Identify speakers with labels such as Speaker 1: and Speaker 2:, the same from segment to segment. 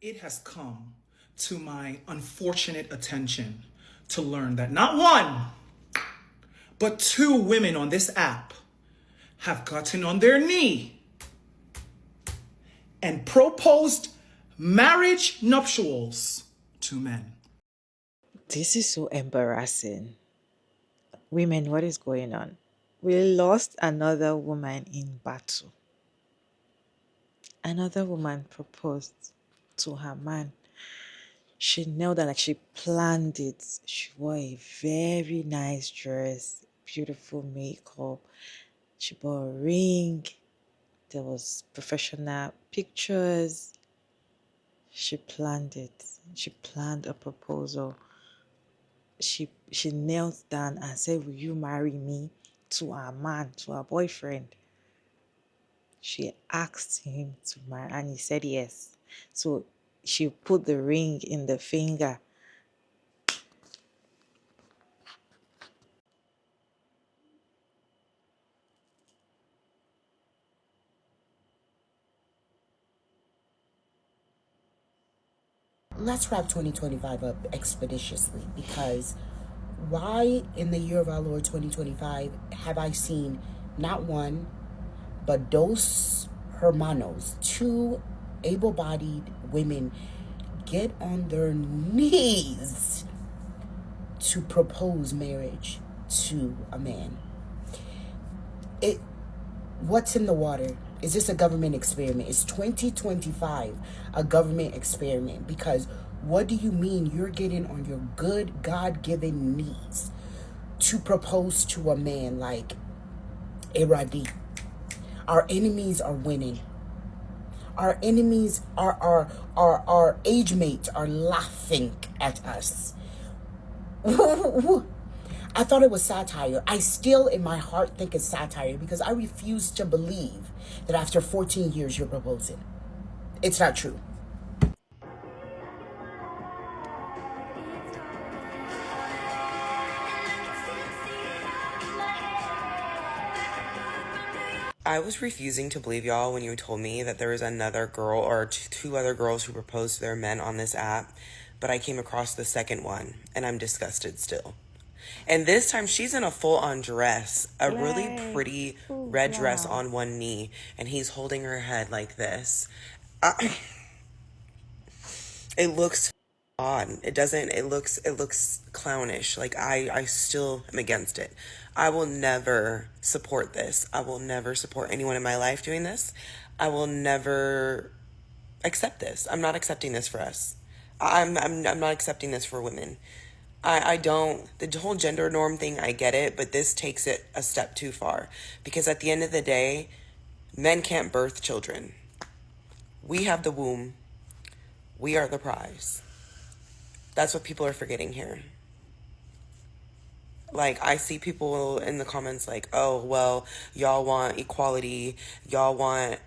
Speaker 1: It has come to my unfortunate attention to learn that not one, but two women on this app have gotten on their knee and proposed marriage nuptials to men.
Speaker 2: This is so embarrassing. Women, what is going on? We lost another woman in battle. Another woman proposed to her man. She knelt down like she planned it. She wore a very nice dress, beautiful makeup. She bought a ring. There was professional pictures. She planned it. She planned a proposal. She knelt down and said, "Will you marry me?" to her man, to her boyfriend. She asked him to marry and he said yes. So she put the ring in the finger.
Speaker 3: Let's wrap 2025 up expeditiously, because why in the year of our Lord 2025 have I seen not one, but dos hermanos, two able bodied women, get on their knees to propose marriage to a man? It What's in the water? Is this a government experiment? Is 2025 a government experiment? Because what do you mean you're getting on your good God-given knees to propose to a man like Iradi? Our enemies are winning. Our enemies our age mates are laughing at us. I thought it was satire. I still, in my heart, think it's satire, because I refuse to believe that after 14 years you're proposing. It's not true.
Speaker 4: I was refusing to believe y'all when you told me that there was another girl or two other girls who proposed to their men on this app, but I came across the second one and I'm disgusted still. And this time she's in a full-on dress, a really pretty red dress on one knee, and he's holding her head like this. It looks odd. It looks clownish. Like I still am against it. I will never support this. I will never support anyone in my life doing this. I will never accept this. I'm not accepting this for us. I'm not accepting this for women. I don't, the whole gender norm thing, I get it, but this takes it a step too far, because at the end of the day, men can't birth children. We have the womb. We are the prize. That's what people are forgetting here. Like, I see people in the comments like, oh, well, y'all want equality. Y'all want,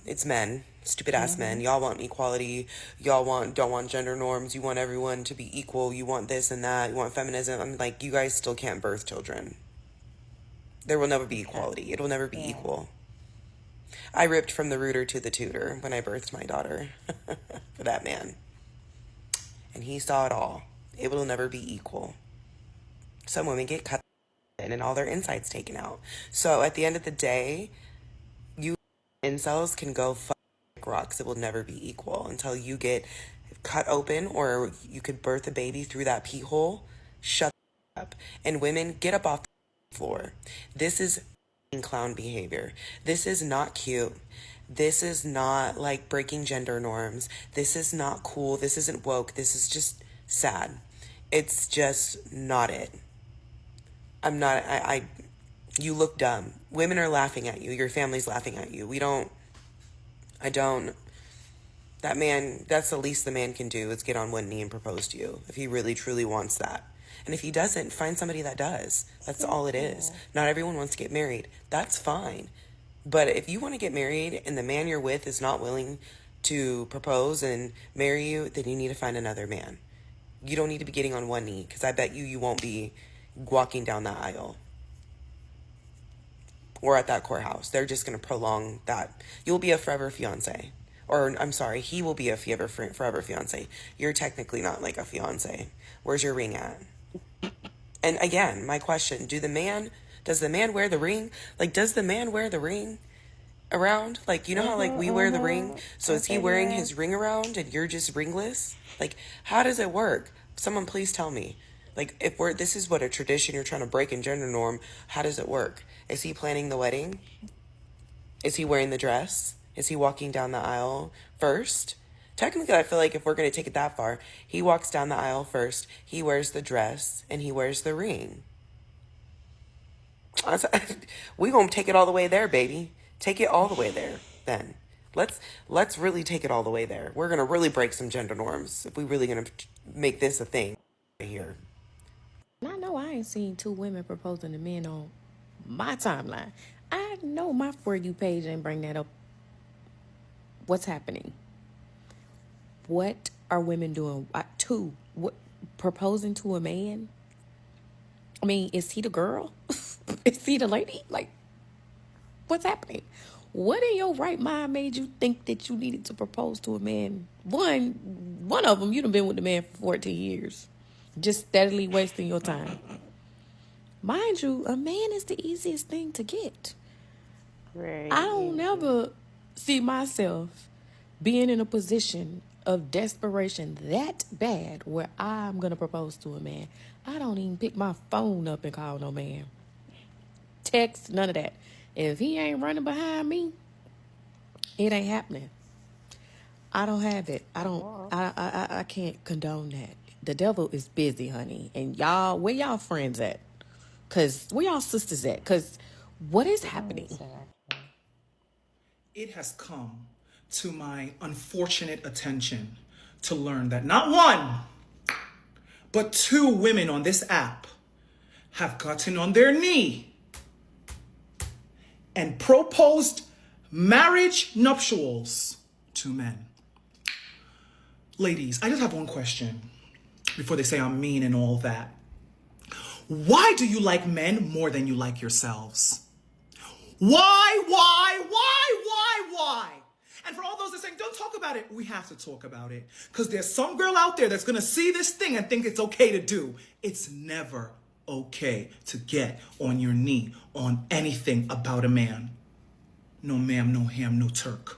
Speaker 4: it's men, stupid ass men. Y'all want equality. Don't want gender norms. You want everyone to be equal. You want this and that. You want feminism. I'm like, you guys still can't birth children. There will never be equality. It will never be equal. I ripped from the rooter to the tutor when I birthed my daughter for that man. And he saw it all. It will never be equal. Some women get cut and all their insides taken out. So at the end of the day, you incels can go fuck rocks. It will never be equal until you get cut open, or you could birth a baby through that pee hole. Shut up. And women, get up off the floor. This is clown behavior. This is not cute. This is not like breaking gender norms. This is not cool. This isn't woke. This is just sad. It's just not it. You look dumb. Women are laughing at you. Your family's laughing at you. That man, that's the least the man can do, is get on one knee and propose to you if he really truly wants that. And if he doesn't, find somebody that does. That's all it is. Not everyone wants to get married. That's fine. But if you want to get married and the man you're with is not willing to propose and marry you, then you need to find another man. You don't need to be getting on one knee, because I bet you won't be walking down that aisle or at that courthouse. They're just going to prolong that. You'll be a forever fiance or I'm sorry, he will be a forever fiance. You're technically not like a fiance. Where's your ring at? And again, my question, does the man wear the ring? Like, does the man wear the ring around? Like, you know how like we wear the ring? So is he
Speaker 2: Okay,
Speaker 4: wearing
Speaker 2: yeah.
Speaker 4: his ring around and you're just ringless? Like, how does it work? Someone please tell me. Like, if this is what a tradition you're trying to break in gender norm, how does it work? Is he planning the wedding? Is he wearing the dress? Is he walking down the aisle first? Technically, I feel like if we're going to take it that far, he walks down the aisle first, he wears the dress, and he wears the ring. We gonna take it all the way there, baby. Take it all the way there, then. Let's really take it all the way there. We're gonna really break some gender norms if we really gonna make this a thing here.
Speaker 5: And I know I ain't seen two women proposing to men on my timeline. I know my For You page ain't bring that up. What's happening? What are women doing? What, proposing to a man? I mean, is he the girl? Is he the lady? Like, what's happening? What in your right mind made you think that you needed to propose to a man? One of them, you done been with the man for 14 years. Just steadily wasting your time. Mind you, a man is the easiest thing to get.
Speaker 2: Very
Speaker 5: I don't
Speaker 2: easy.
Speaker 5: never see myself being in a position of desperation that bad where I'm going to propose to a man. I don't even pick my phone up and call no man. Text, none of that. If he ain't running behind me, it ain't happening. I don't have it. I can't condone that. The devil is busy, honey. And y'all, where y'all friends at? Where y'all sisters at? Because what is happening?
Speaker 2: Exactly.
Speaker 1: It has come to my unfortunate attention to learn that not one, but two women on this app have gotten on their knee and proposed marriage nuptials to men. Ladies, I just have one question before they say I'm mean and all that. Why do you like men more than you like yourselves? Why? And for all those that are saying, don't talk about it, we have to talk about it. Because there's some girl out there that's going to see this thing and think it's okay to do. It's never okay to get on your knee on anything about a man. No ma'am, no ham, no Turk.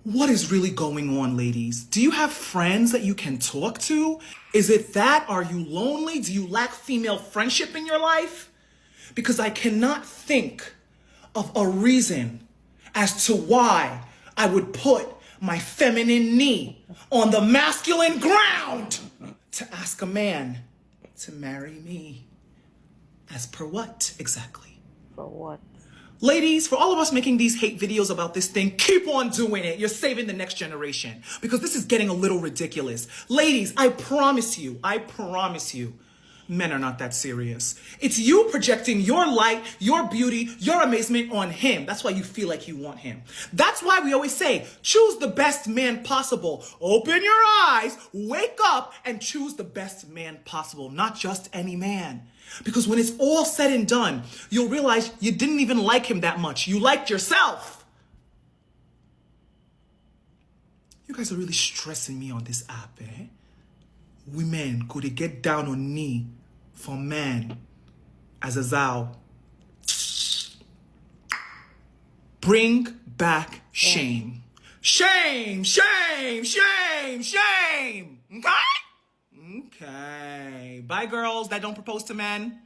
Speaker 1: What is really going on, ladies? Do you have friends that you can talk to? Is it that? Are you lonely? Do you lack female friendship in your life? Because I cannot think of a reason as to why I would put my feminine knee on the masculine ground to ask a man to marry me. As per what exactly?
Speaker 2: For what?
Speaker 1: Ladies, for all of us making these hate videos about this thing, keep on doing it. You're saving the next generation because this is getting a little ridiculous. Ladies, I promise you, men are not that serious. It's you projecting your light, your beauty, your amazement on him. That's why you feel like you want him. That's why we always say, choose the best man possible. Open your eyes, wake up, and choose the best man possible, not just any man. Because when it's all said and done, you'll realize you didn't even like him that much. You liked yourself. You guys are really stressing me on this app, eh? Women, could they get down on knee for man as a thou? Bring back shame. Shame, shame, shame, shame. Okay? Okay. Bye, girls that don't propose to men.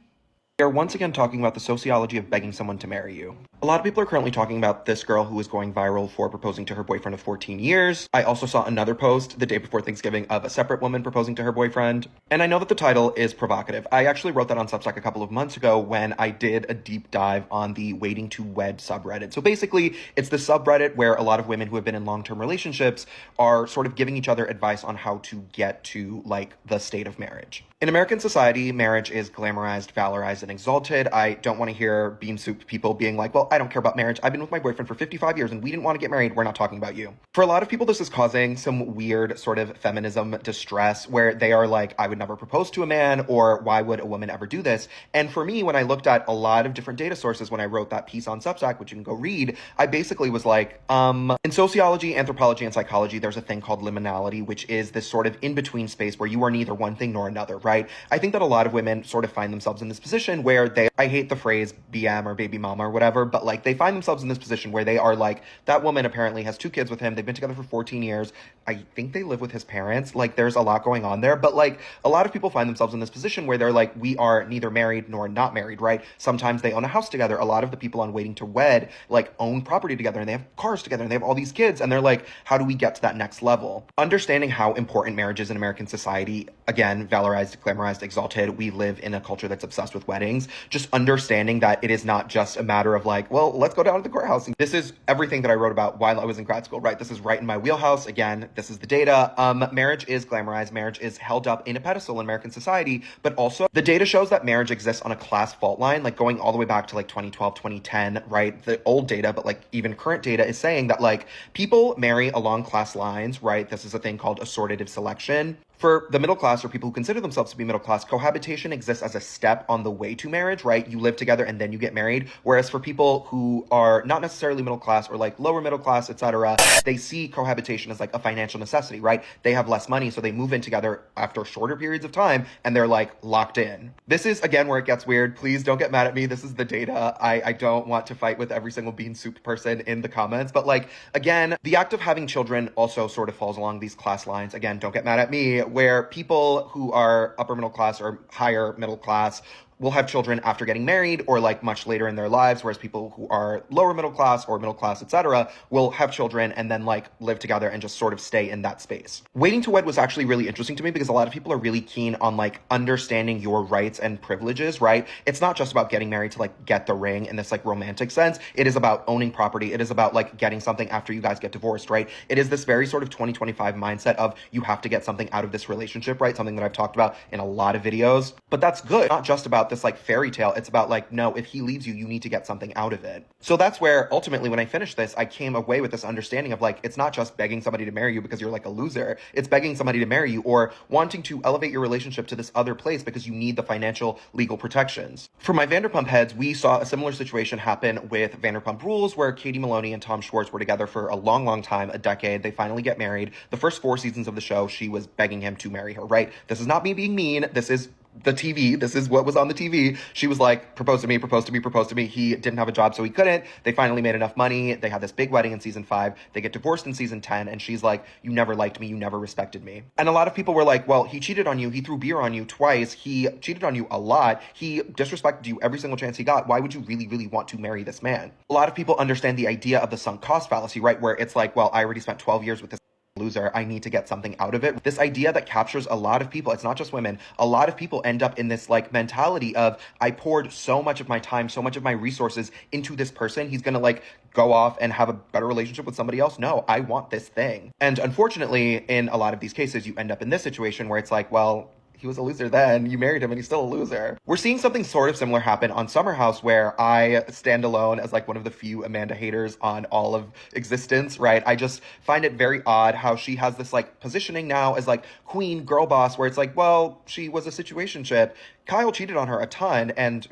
Speaker 6: We are once again talking about the sociology of begging someone to marry you. A lot of people are currently talking about this girl who is going viral for proposing to her boyfriend of 14 years. I also saw another post the day before Thanksgiving of a separate woman proposing to her boyfriend. And I know that the title is provocative. I actually wrote that on Substack a couple of months ago when I did a deep dive on the Waiting to Wed subreddit. So basically, it's the subreddit where a lot of women who have been in long-term relationships are sort of giving each other advice on how to get to, like, the state of marriage. In American society, marriage is glamorized, valorized, and exalted. I don't want to hear bean soup people being like, well, I don't care about marriage. I've been with my boyfriend for 55 years and we didn't want to get married. We're not talking about you. For a lot of people, this is causing some weird sort of feminism distress where they are like, I would never propose to a man, or why would a woman ever do this? And for me, when I looked at a lot of different data sources, when I wrote that piece on Substack, which you can go read, I basically was like, in sociology, anthropology, and psychology, there's a thing called liminality, which is this sort of in-between space where you are neither one thing nor another, right? I think that a lot of women sort of find themselves in this position where I hate the phrase BM or baby mama or whatever, but like they find themselves in this position where they are like, that woman apparently has 2 kids with him. They've been together for 14 years. I think they live with his parents. Like there's a lot going on there, but like a lot of people find themselves in this position where they're like, we are neither married nor not married, right? Sometimes they own a house together. A lot of the people on Waiting to Wed like own property together and they have cars together and they have all these kids and they're like, how do we get to that next level? Understanding how important marriage is in American society, again, valorized, glamorized, exalted. We live in a culture that's obsessed with weddings. Just understanding that it is not just a matter of like, well, let's go down to the courthouse. This is everything that I wrote about while I was in grad school, right? This is right in my wheelhouse. Again, this is the data. Marriage is glamorized. Marriage is held up in a pedestal in American society, but also the data shows that marriage exists on a class fault line, like going all the way back to like 2012, 2010, right? The old data, but like even current data is saying that like people marry along class lines, right? This is a thing called assortative selection. For the middle class or people who consider themselves to be middle class, cohabitation exists as a step on the way to marriage, right? You live together and then you get married. Whereas for people who are not necessarily middle class or like lower middle class, etc., they see cohabitation as like a financial necessity, right? They have less money, so they move in together after shorter periods of time and they're like locked in. This is again where it gets weird. Please don't get mad at me. This is the data. I don't want to fight with every single bean soup person in the comments, but like again, the act of having children also sort of falls along these class lines. Again, don't get mad at me. Where people who are upper middle class or higher middle class will have children after getting married or like much later in their lives, whereas people who are lower middle class or middle class, etc., will have children and then like live together and just sort of stay in that space. Waiting to Wed was actually really interesting to me because a lot of people are really keen on like understanding your rights and privileges, right? It's not just about getting married to like get the ring in this like romantic sense. It is about owning property. It is about like getting something after you guys get divorced, right? It is this very sort of 2025 mindset of you have to get something out of this relationship, right? Something that I've talked about in a lot of videos, but that's good. Not just about this like fairy tale. It's about like, no, if he leaves you, you need to get something out of it. So that's where ultimately when I finished this, I came away with this understanding of like, it's not just begging somebody to marry you because you're like a loser. It's begging somebody to marry you or wanting to elevate your relationship to this other place because you need the financial legal protections. For my Vanderpump heads, we saw a similar situation happen with Vanderpump Rules where Katie Maloney and Tom Schwartz were together for a long, long time, a decade. They finally get married. The first 4 seasons of the show, she was begging him to marry her, right? This is not me being mean. This is the TV. This is what was on the TV. She was like, propose to me, propose to me, propose to me. He didn't have a job, so he couldn't. They finally made enough money. They had this big wedding in season 5. They get divorced in season 10. And she's like, you never liked me. You never respected me. And a lot of people were like, well, he cheated on you. He threw beer on you twice. He cheated on you a lot. He disrespected you every single chance he got. Why would you really, really want to marry this man? A lot of people understand the idea of the sunk cost fallacy, right? Where it's like, well, I already spent 12 years with this loser. I need to get something out of it. This idea that captures a lot of people, it's not just women, a lot of people end up in this like mentality of I poured so much of my time, so much of my resources into this person. He's gonna like go off and have a better relationship with somebody else. No, I want this thing. And unfortunately, in a lot of these cases, you end up in this situation where it's like, well, he was a loser then, you married him and he's still a loser. We're seeing something sort of similar happen on Summer House where I stand alone as like one of the few Amanda haters on all of existence, right? I just find it very odd how she has this like positioning now as like queen girl boss where it's like, well, she was a situationship. Kyle cheated on her a ton and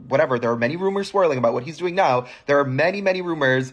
Speaker 6: whatever, there are many rumors swirling about what he's doing now. There are many, many rumors.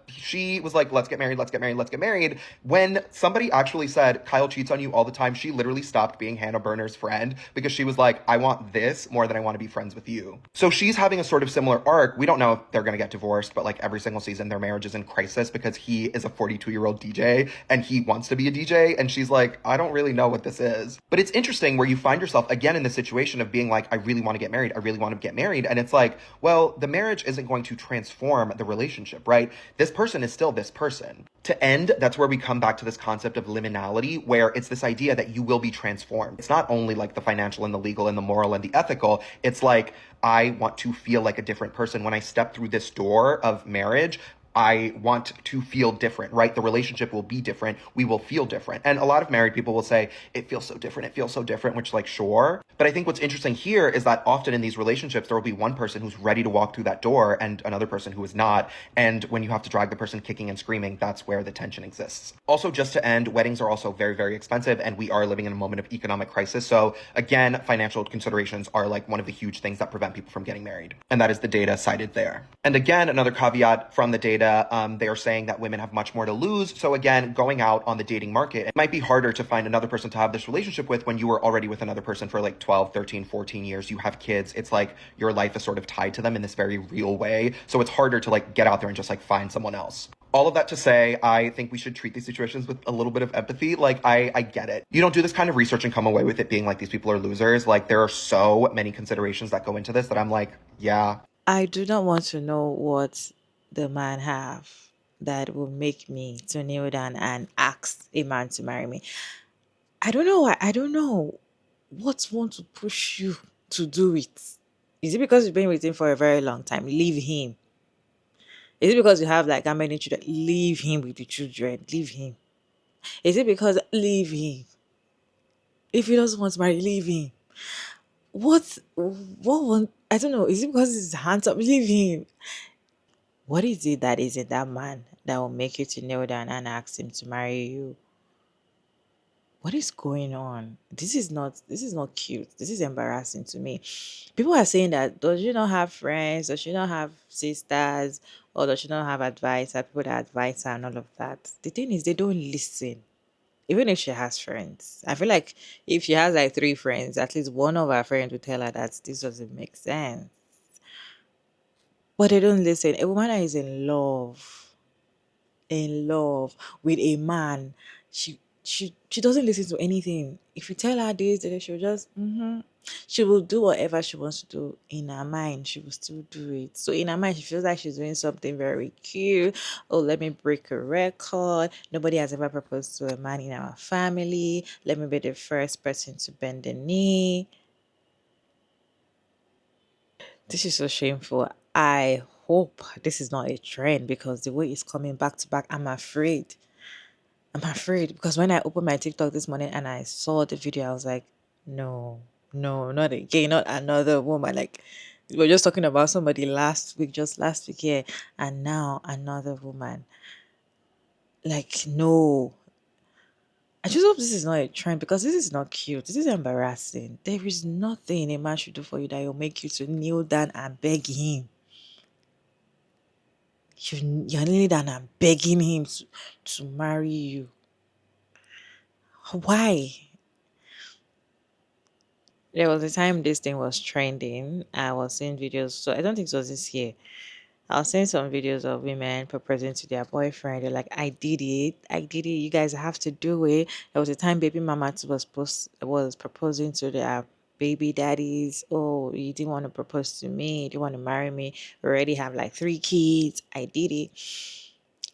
Speaker 6: She was like, let's get married, let's get married, let's get married. When somebody actually said, Kyle cheats on you all the time, she literally stopped being Hannah Berner's friend because she was like, I want this more than I want to be friends with you. So she's having a sort of similar arc. We don't know if they're going to get divorced, but like every single season, their marriage is in crisis because he is a 42-year-old DJ and he wants to be a DJ. And she's like, I don't really know what this is. But it's interesting where you find yourself again in the situation of being like, I really want to get married. I really want to get married. And it's like, well, the marriage isn't going to transform the relationship, right? This person is still this person. To end, that's where we come back to this concept of liminality, where it's this idea that you will be transformed. It's not only like the financial and the legal and the moral and the ethical. It's like, I want to feel like a different person. When I step through this door of marriage, I want to feel different, right? The relationship will be different. We will feel different. And a lot of married people will say, it feels so different. It feels so different, which, like, sure. But I think what's interesting here is that often in these relationships, there will be one person who's ready to walk through that door and another person who is not. And when you have to drag the person kicking and screaming, that's where the tension exists. Also, just to end, weddings are also very, very expensive, and we are living in a moment of economic crisis. So again, financial considerations are like one of the huge things that prevent people from getting married. And that is the data cited there. And again, another caveat from the data, they are saying that women have much more to lose. So again, going out on the dating market, it might be harder to find another person to have this relationship with when you were already with another person for like 12, 13, 14 years. You have kids. It's like your life is sort of tied to them in this very real way. So it's harder to like get out there and just like find someone else. All of that to say, I think we should treat these situations with a little bit of empathy. Like, I get it. You don't do this kind of research and come away with it being like these people are losers. Like, there are so many considerations that go into this that I'm like, yeah.
Speaker 2: I do not want to know what the man have that will make me to kneel down and ask a man to marry me. I don't know why. I don't know what want to push you to do it. Is it because you've been with him for a very long time? Leave him. Is it because you have like how many children? Leave him with the children. Leave him. Is it because leave him? If he doesn't want to marry, leave him. What one? I don't know. Is it because he's handsome? Leave him. What is it that is in that man that will make you to kneel down and ask him to marry you? What is going on? This is not cute. This is embarrassing to me. People are saying that does she not have friends? Does she not have sisters? Or does she not have advisor? People that advise her and all of that. The thing is they don't listen. Even if she has friends. I feel like if she has like 3 friends, at least one of her friends will tell her that this doesn't make sense. But they don't listen. A woman that is in love with a man, she doesn't listen to anything. If you tell her this, then she'll just she will do whatever she wants to do in her mind. She will still do it. So in her mind, she feels like she's doing something very cute. Oh, let me break a record. Nobody has ever proposed to a man in our family. Let me be the first person to bend the knee. This is so shameful. I hope this is not a trend because the way it's coming back to back, I'm afraid because when I opened my TikTok this morning and I saw the video, I was like, no, no, not again, not another woman. Like, we were just talking about somebody just last week here, and now another woman. Like, no. I just hope this is not a trend because this is not cute. This is embarrassing. There is nothing a man should do for you that will make you to kneel down and beg him. You're kneeling down and begging him to marry you. Why? There was a time this thing was trending. I was seeing videos, so I don't think it was this year. I was seeing some videos of women proposing to their boyfriend. They're like, I did it. I did it. You guys have to do it. There was a time baby mama too was proposing to their baby daddies. Oh, you didn't want to propose to me. You didn't want to marry me. We already have like 3 kids. I did it.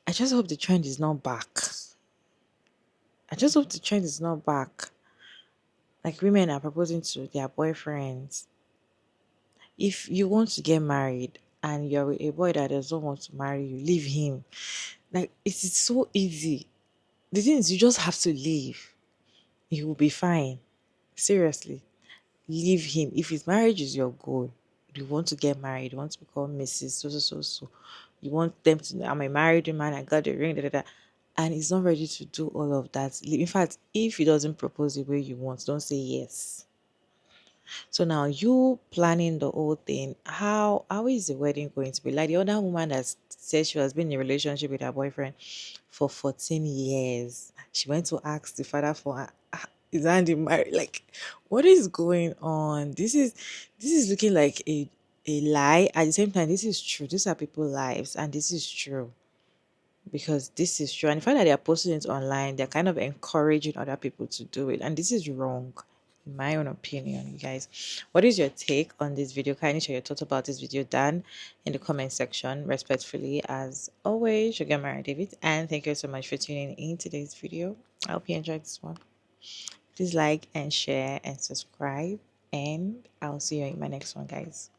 Speaker 2: I just hope the trend is not back. I just hope the trend is not back. Like women are proposing to their boyfriends. If you want to get married and you're with a boy that doesn't want to marry you, leave him. Like it is so easy. The thing is, you just have to leave. You will be fine. Seriously, leave him. If his marriage is your goal, you want to get married, you want to become Mrs. So so so so. You want them to know I'm a married man. I got the ring. Da, da, da. And he's not ready to do all of that. In fact, if he doesn't propose the way you want, don't say yes. So now you planning the whole thing. How is the wedding going to be? Like the other woman that said she has been in a relationship with her boyfriend for 14 years. She went to ask the father for her. Is Andy married? Like, what is going on? This is looking like a lie. At the same time, this is true. These are people's lives, and this is true because this is true. And the fact that they are posting it online, they're kind of encouraging other people to do it. And this is wrong, in my own opinion, you guys. What is your take on this video? Kindly share your thoughts about this video down in the comment section. Respectfully, as always, Sugar Mara David. And thank you so much for tuning in today's video. I hope you enjoyed this one. Please like and share and subscribe. And I'll see you in my next one, guys.